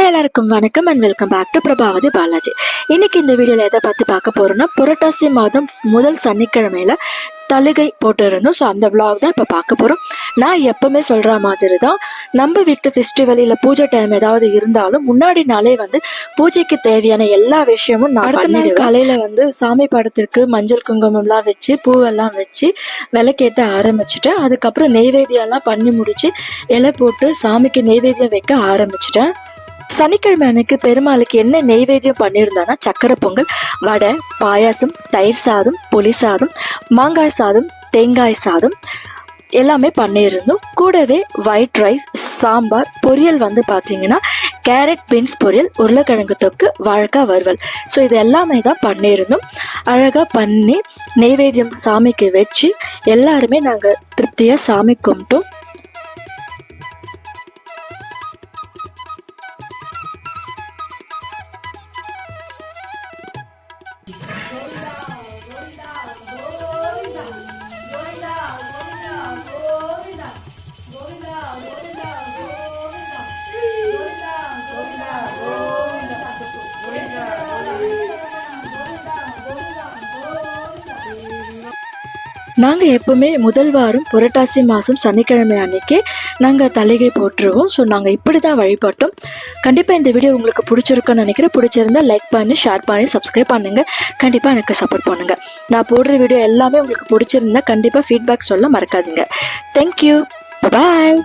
எல்லாருக்கும் வணக்கம் and welcome back to Prabhavathi Balaji. இன்னைக்கு இந்த வீடியோல எதை பத்தி பார்க்க போறோம்னா, புரட்டாசி மாதம் முதல் சனிக்கிழமையில தலிகை போட்டு இருந்தோம். ஸோ அந்த விளாக் தான் இப்போ பார்க்க போறோம். நான் எப்பவுமே சொல்ற மாதிரி தான், நம்ம வீட்டு ஃபெஸ்டிவல் இல்லை பூஜை டைம் ஏதாவது இருந்தாலும் முன்னாடி நாளே பூஜைக்கு தேவையான எல்லா விஷயமும் நான் அடுத்த நாள் காலையில சாமி படத்திற்கு மஞ்சள் குங்குமம்லாம் வச்சு பூவெல்லாம் வச்சு விளக்கேற்ற ஆரம்பிச்சுட்டேன். அதுக்கப்புறம் நெய்வேத்தியம்லாம் பண்ணி முடிச்சு இலை போட்டு சாமிக்கு நெய்வேத்தியம் வைக்க ஆரம்பிச்சிட்டேன். சனிக்கிழமை அன்னைக்கு பெருமாளுக்கு என்ன நெய்வேத்தியம் பண்ணியிருந்தோன்னா, சக்கரை பொங்கல், வடை, பாயாசம், தயிர் சாதம், புளி சாதம், மாங்காய் சாதம், தேங்காய் சாதம் எல்லாமே பண்ணியிருந்தோம். கூடவே ஒயிட் ரைஸ், சாம்பார், பொரியல் பார்த்தீங்கன்னா கேரட் பீன்ஸ் பொரியல், உருளைக்கிழங்கு தொக்கு, வாழைக்காய் வறுவல். ஸோ இது எல்லாமே தான் பண்ணியிருந்தோம். அழகாக பண்ணி நெய்வேத்தியம் சாமிக்கு வச்சு எல்லாருமே நாங்கள் திருப்தியாக சாமி கும்பிட்டோம். நாங்கள் எப்போவுமே முதல் வாரம் புரட்டாசி மாதம் சனிக்கிழமை அன்னைக்கு நாங்கள் தலிகை போட்டுருவோம். ஸோ நாங்கள் இப்படி தான் வழிபட்டோம். கண்டிப்பாக இந்த வீடியோ உங்களுக்கு பிடிச்சிருக்குன்னு நினைக்கிறேன். பிடிச்சிருந்தா லைக் பண்ணி, ஷேர் பண்ணி, சப்ஸ்கிரைப் பண்ணுங்கள். கண்டிப்பாக எனக்கு சப்போர்ட் பண்ணுங்கள். நான் போடுற வீடியோ எல்லாமே உங்களுக்கு பிடிச்சிருந்தா கண்டிப்பாக ஃபீட்பேக் சொல்ல மறக்காதீங்க. தேங்க்யூ, பாய்.